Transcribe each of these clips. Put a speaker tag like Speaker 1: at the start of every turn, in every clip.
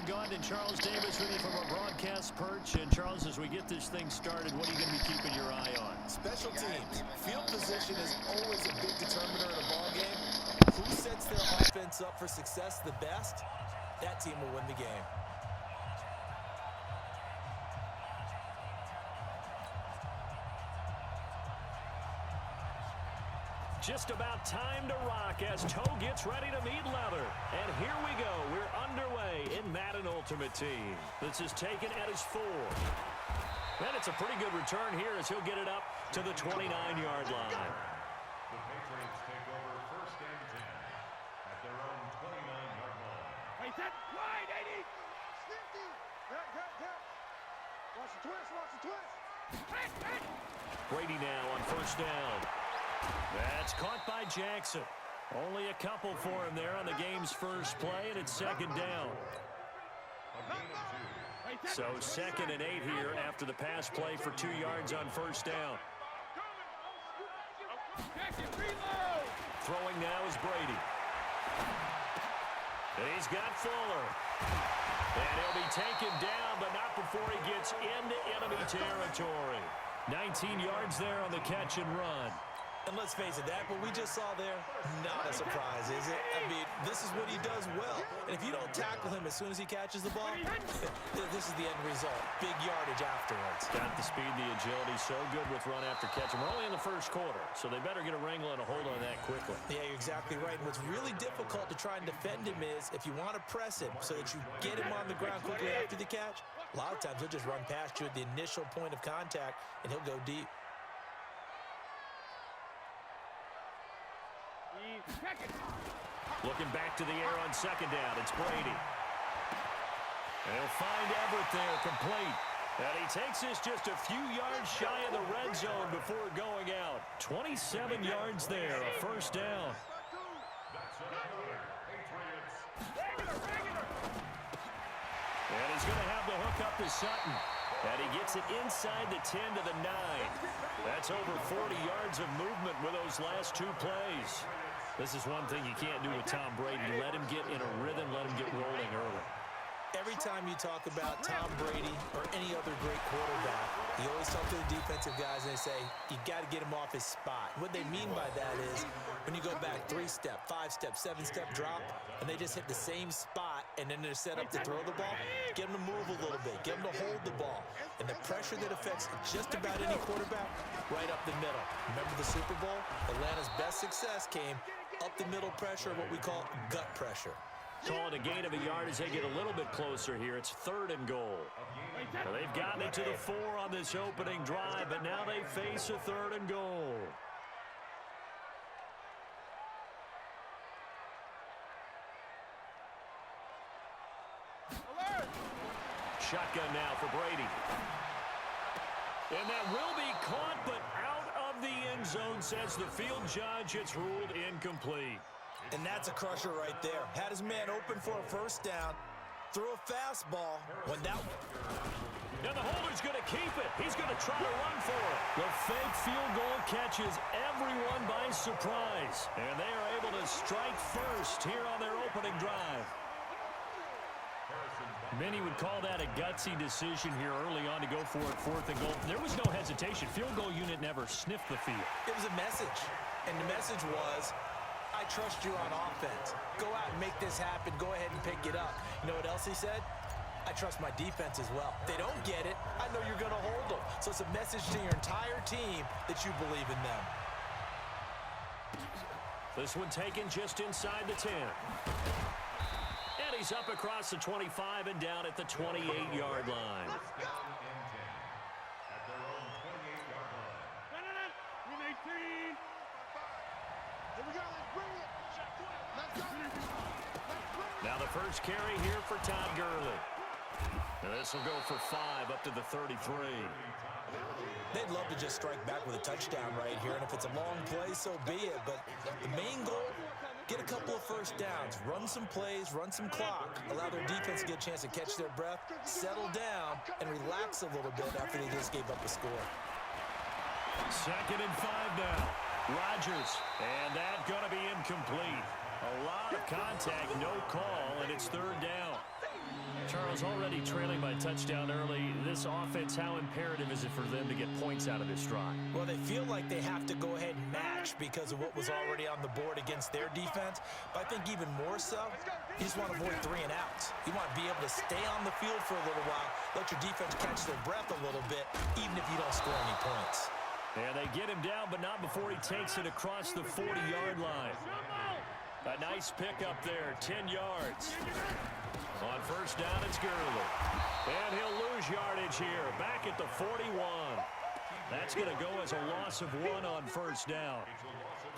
Speaker 1: Gaunt and Charles Davis with you from our broadcast perch. And Charles, as we get this thing started, what are you going to be keeping your eye on?
Speaker 2: Special teams. Field position is always a big determiner in a ball game. Who sets their offense up for success the best, that team will win the game.
Speaker 1: Just about time to rock as Toe gets ready to meet leather. And here we go. We're underway in Madden Ultimate Team. This is taken at his 4. And it's a pretty good return here as he'll get it up to the 29-yard line.
Speaker 3: The Patriots take over first and 10 at their own 29-yard line.
Speaker 4: Hey, set, wide, 80. 50. Watch the twist, watch the twist. Hey.
Speaker 1: Brady now on first down. That's caught by Jackson. Only a couple for him there on the game's first play, and it's second down. So 2nd and 8 here after the pass play for 2 yards on first down. Throwing now is Brady. And he's got Fuller. And he'll be taken down, but not before he gets into enemy territory. 19 yards there on the catch and run.
Speaker 2: And let's face it, that what we just saw there, not a surprise, is it? I mean, this is what he does well. And if you don't tackle him as soon as he catches the ball, this is the end result. Big yardage afterwards.
Speaker 1: Got the speed, the agility, so good with run after catch. And we're only in the first quarter, so they better get a wrangle and a hold on that quickly.
Speaker 2: Yeah, you're exactly right. And what's really difficult to try and defend him is if you want to press him so that you get him on the ground quickly after the catch, a lot of times he'll just run past you at the initial point of contact, and he'll go deep.
Speaker 1: Looking back to the air on second down, it's Brady. And he'll find Everett there, complete. And he takes this just a few yards shy of the red zone before going out. 27 yards there, a first down. And he's going to have the hook up to Sutton. And he gets it inside the 10 to the 9. That's over 40 yards of movement with those last 2 plays. This is one thing you can't do with Tom Brady. Let him get in a rhythm, let him get rolling early.
Speaker 2: Every time you talk about Tom Brady or any other great quarterback, you always talk to the defensive guys and they say, you got to get him off his spot. What they mean by that is when you go back 3-step, 5-step, 7-step drop, and they just hit the same spot and then they're set up to throw the ball, get them to move a little bit, get them to hold the ball. And the pressure that affects just about any quarterback, right up the middle. Remember the Super Bowl? Atlanta's best success came up the middle pressure, what we call gut pressure.
Speaker 1: Calling a gain of a yard as they get a little bit closer here. It's 3rd and goal. Well, they've gotten it to the 4 on this opening drive, but now they face a 3rd and goal. Shotgun now for Brady. And that will be caught, but out of the end zone, says the field judge. It's ruled incomplete.
Speaker 2: And that's a crusher right there. Had his man open for a first down, threw a fastball, went down.
Speaker 1: And the holder's going to keep it. He's going to try to run for it. The fake field goal catches everyone by surprise. And they are able to strike first here on their opening drive. Many would call that a gutsy decision here early on to go for it, 4th and goal. There was no hesitation. Field goal unit never sniffed the field.
Speaker 2: It was a message. And the message was, I trust you on offense. Go out and make this happen. Go ahead and pick it up. You know what else he said? I trust my defense as well. If they don't get it, I know you're going to hold them. So it's a message to your entire team that you believe in them.
Speaker 1: This one taken just inside the 10. And he's up across the 25 and down at the 28-yard line. Now the first carry here for Todd Gurley. And this will go for 5 up to the 33.
Speaker 2: They'd love to just strike back with a touchdown right here, and if it's a long play, so be it. But the main goal, get a couple of first downs, run some plays, run some clock, allow their defense to get a chance to catch their breath, settle down, and relax a little bit after they just gave up a score.
Speaker 1: 2nd and 5 now. Rodgers, and that's going to be incomplete. A lot of contact, no call, and it's 3rd down. Charles, already trailing by touchdown early. This offense, how imperative is it for them to get points out of this drive?
Speaker 2: Well, they feel like they have to go ahead and match because of what was already on the board against their defense. But I think even more so, you just want to avoid 3 and outs. You want to be able to stay on the field for a little while, let your defense catch their breath a little bit, even if you don't score any points.
Speaker 1: And they get him down, but not before he takes it across the 40-yard line. A nice pickup there, 10 yards. On first down, it's Gurley. And he'll lose yardage here, back at the 41. That's going to go as a loss of 1 on first down.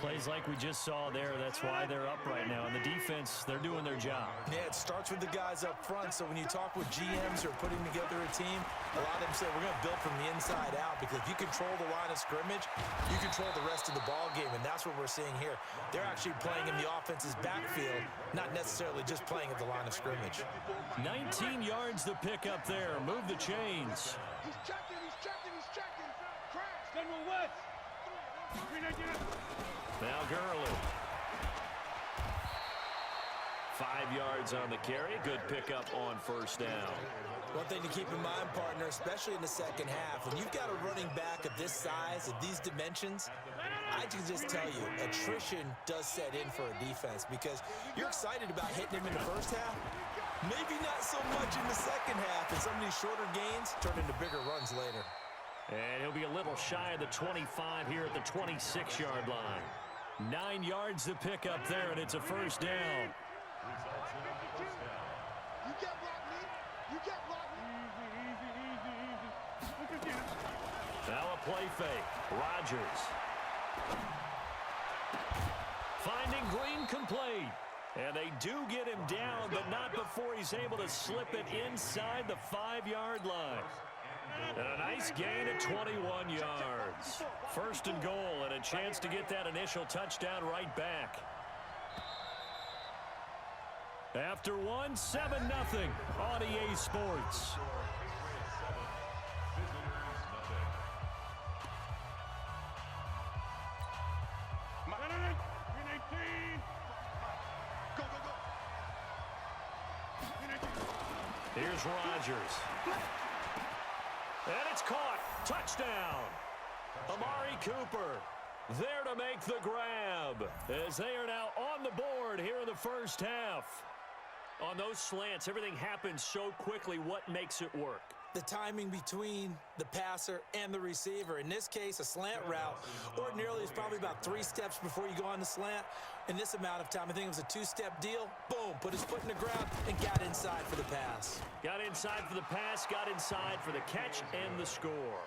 Speaker 1: Plays like we just saw there, that's why they're up right now. And the defense, they're doing their job.
Speaker 2: Yeah, it starts with the guys up front. So when you talk with GMs who are putting together a team, a lot of them say we're going to build from the inside out, because if you control the line of scrimmage, you control the rest of the ball game, and that's what we're seeing here. They're actually playing in the offense's backfield, not necessarily just playing at the line of scrimmage.
Speaker 1: 19 yards to pick up there. Move the chains.
Speaker 4: He's checking, he's checking, he's checking. Crash. General West.
Speaker 1: Now Gurley. 5 yards on the carry. Good pickup on first down.
Speaker 2: One thing to keep in mind, partner, especially in the second half, when you've got a running back of this size, of these dimensions, I can just tell you, attrition does set in for a defense, because you're excited about hitting him in the first half, maybe not so much in the second half, and some of these shorter gains turn into bigger runs later.
Speaker 1: And he'll be a little shy of the 25 here at the 26-yard line. 9 yards to pick up there, and it's a first down.
Speaker 4: You get blocked, me. You get blocked, me.
Speaker 1: Now a play fake. Rodgers. Finding Green complete. And they do get him down, but not before he's able to slip it inside the 5-yard line. And a nice gain at 21 yards. First and goal, and a chance to get that initial touchdown right back. After 1, 7-0 on EA Sports. Here's Rodgers. And it's caught. Touchdown. Amari Cooper there to make the grab, as they are now on the board here in the first half. On those slants, everything happens so quickly. What makes it work?
Speaker 2: The timing between the passer and the receiver. In this case, a slant route ordinarily is probably about 3 steps before you go on the slant. In this amount of time, I think it was a 2-step deal. Boom, put his foot in the ground and got inside for the pass.
Speaker 1: Got inside for the pass, got inside for the catch and the score.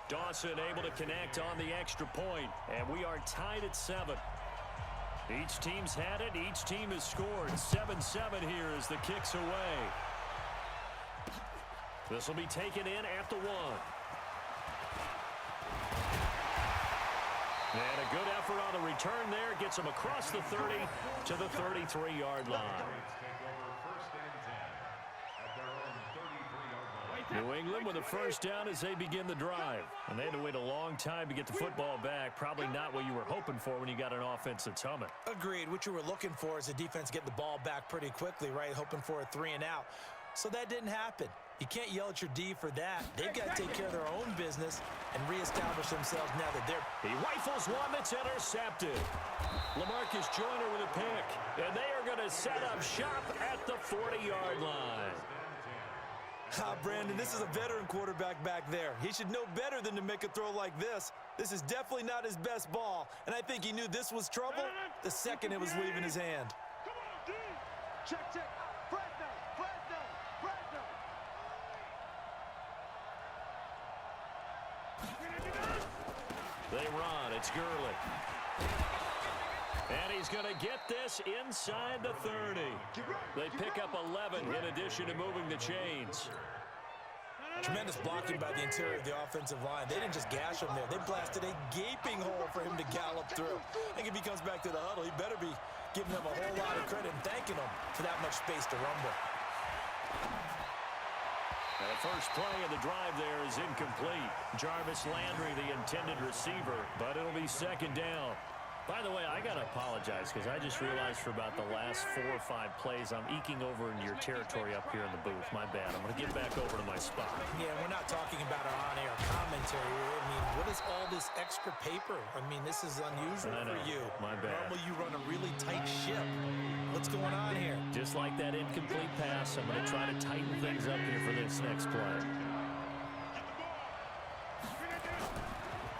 Speaker 1: Dawson able to connect on the extra point, and we are tied at 7. Each team's had it. Each team has scored. 7-7 here as the kick's away. This will be taken in at the 1. And a good effort on the return there. Gets him across the 30 to the 33-yard line. New England with a first down as they begin the drive. And they had to wait a long time to get the football back. Probably not what you were hoping for when you got an offense that's humming.
Speaker 2: Agreed. What you were looking for is the defense get the ball back pretty quickly, right? Hoping for a 3 and out. So that didn't happen. You can't yell at your D for that. They've got to take care of their own business and reestablish themselves now that they're...
Speaker 1: He rifles one that's intercepted. LaMarcus Joyner with a pick. And they are going to set up shop at the 40-yard line.
Speaker 2: Brandon, this is a veteran quarterback back there. He should know better than to make a throw like this. This is definitely not his best ball, and I think he knew this was trouble the second it was leaving his hand.
Speaker 4: Come on, D. Check, check. Flag down, flag down, flag down.
Speaker 1: They run. It's Gurley. And he's going to get this inside the 30. They pick up 11 in addition to moving the chains.
Speaker 2: Tremendous blocking by the interior of the offensive line. They didn't just gash him there. They blasted a gaping hole for him to gallop through. I think if he comes back to the huddle, he better be giving them a whole lot of credit and thanking them for that much space to rumble.
Speaker 1: And the first play of the drive there is incomplete. Jarvis Landry, the intended receiver, but it'll be second down. By the way, I got to apologize because I just realized for about the last 4 or 5 plays, I'm eking over into your territory up here in the booth. My bad. I'm going to get back over to my spot.
Speaker 2: Yeah, we're not talking about our on-air commentary. I mean, what is all this extra paper? I mean, this is unusual for you.
Speaker 1: My bad.
Speaker 2: Normally you run a really tight ship. What's going on here?
Speaker 1: Just like that incomplete pass, I'm going to try to tighten things up here for this next play.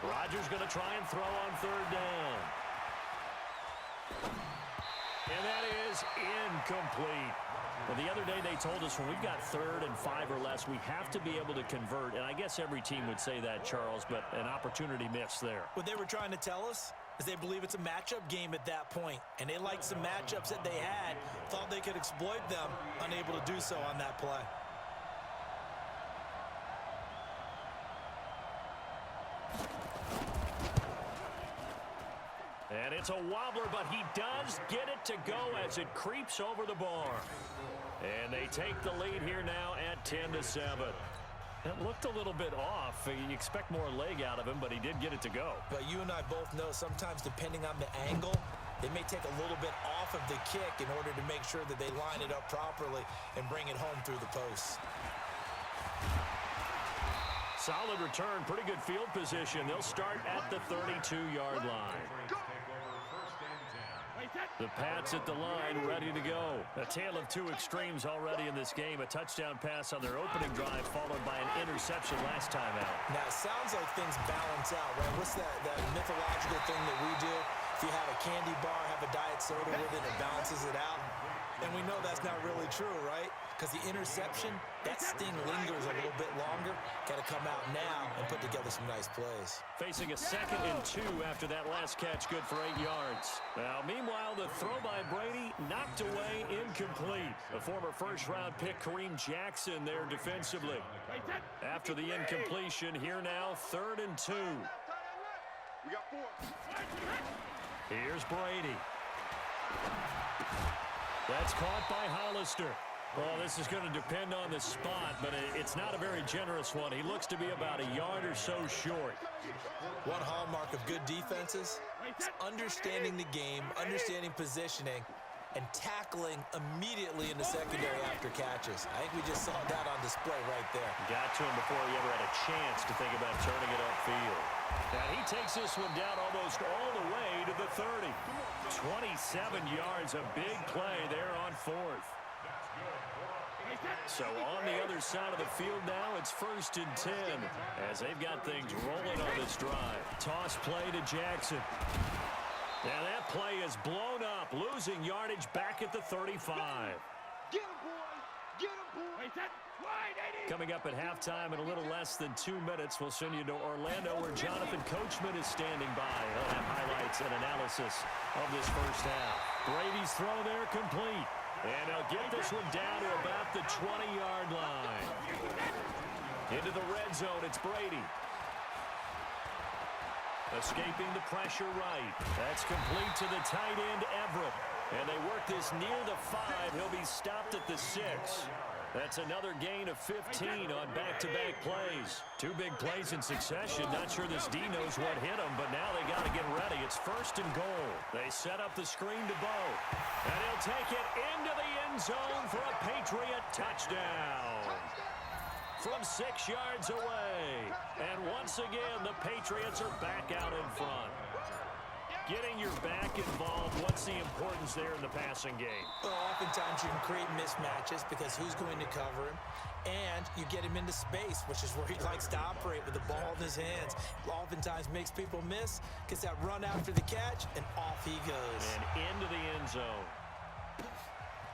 Speaker 1: Rodgers going to try and throw on 3rd down. And that is incomplete. Well, the other day they told us when we've got 3rd and 5 or less, we have to be able to convert. And I guess every team would say that, Charles, but an opportunity missed there.
Speaker 2: What they were trying to tell us is they believe it's a matchup game at that point. And they liked some matchups that they had, thought they could exploit them, unable to do so on that play.
Speaker 1: And it's a wobbler, but he does get it to go as it creeps over the bar. And they take the lead here now at 10-7. It looked a little bit off. You expect more leg out of him, but he did get it to go.
Speaker 2: But you and I both know sometimes depending on the angle, they may take a little bit off of the kick in order to make sure that they line it up properly and bring it home through the posts.
Speaker 1: Solid return, pretty good field position. They'll start at the 32-yard line. The Pats at the line, ready to go. A tale of 2 extremes already in this game. A touchdown pass on their opening drive, followed by an interception last time out.
Speaker 2: Now, it sounds like things balance out, right? What's that mythological thing that we do? If you have a candy bar, have a diet soda with it, it balances it out. And we know that's not really true, right? Because the interception, that sting lingers a little bit longer. Got to come out now and put together some nice plays.
Speaker 1: Facing a 2nd and 2 after that last catch, good for 8 yards. Now, meanwhile, the throw by Brady knocked away, incomplete. The former first-round pick, Kareem Jackson, there defensively. After the incompletion, here now, 3rd and 2.
Speaker 4: We got 4.
Speaker 1: Here's Brady. That's caught by Hollister. Well, this is going to depend on the spot, but it's not a very generous one. He looks to be about a yard or so short.
Speaker 2: One hallmark of good defenses is understanding the game, understanding positioning, and tackling immediately in the secondary after catches. I think we just saw that on display right there.
Speaker 1: Got to him before he ever had a chance to think about turning it upfield. Now he takes this one down almost all the way to the 30. 27 yards, a big play there on 4th. So on the other side of the field now, it's 1st and 10 as they've got things rolling on this drive. Toss play to Jackson. Now that play is blown up, losing yardage back at the 35.
Speaker 4: Get him, boy! Get him, boy!
Speaker 1: Coming up at halftime in a little less than 2 minutes, we'll send you to Orlando where Jonathan Coachman is standing by. He'll have highlights and analysis of this first half. Brady's throw there complete. And he'll get this one down to about the 20-yard line. Into the red zone, it's Brady. Escaping the pressure right. That's complete to the tight end, Everett. And they work this near the 5. He'll be stopped at the 6. That's another gain of 15 on back-to-back plays. 2 big plays in succession. Not sure this D knows what hit him, but now they got to get ready. It's 1st and goal. They set up the screen to Bo. And he'll take it into the end zone for a Patriot touchdown. From 6 yards away. And once again, the Patriots are back out in front. Getting your back involved, what's the importance there in the passing game?
Speaker 2: Well, oftentimes you can create mismatches because who's going to cover him? And you get him into space, which is where he likes to operate with the ball in his hands. Oftentimes makes people miss, gets that run after the catch, and off he goes.
Speaker 1: And into the end zone.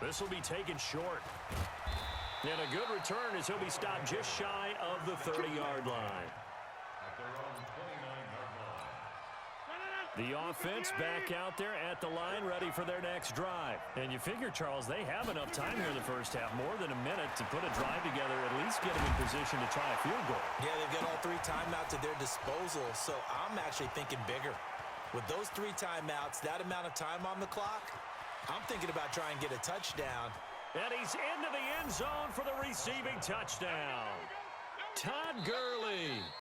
Speaker 1: This will be taken short. And a good return as he'll be stopped just shy of the 30-yard line. The offense back out there at the line, ready for their next drive. And you figure, Charles, they have enough time here in the first half, more than a minute, to put a drive together, at least get them in position to try a field goal.
Speaker 2: Yeah, they've got all 3 timeouts at their disposal, so I'm actually thinking bigger. With those 3 timeouts, that amount of time on the clock, I'm thinking about trying to get a touchdown.
Speaker 1: And he's into the end zone for the receiving touchdown. Todd Gurley.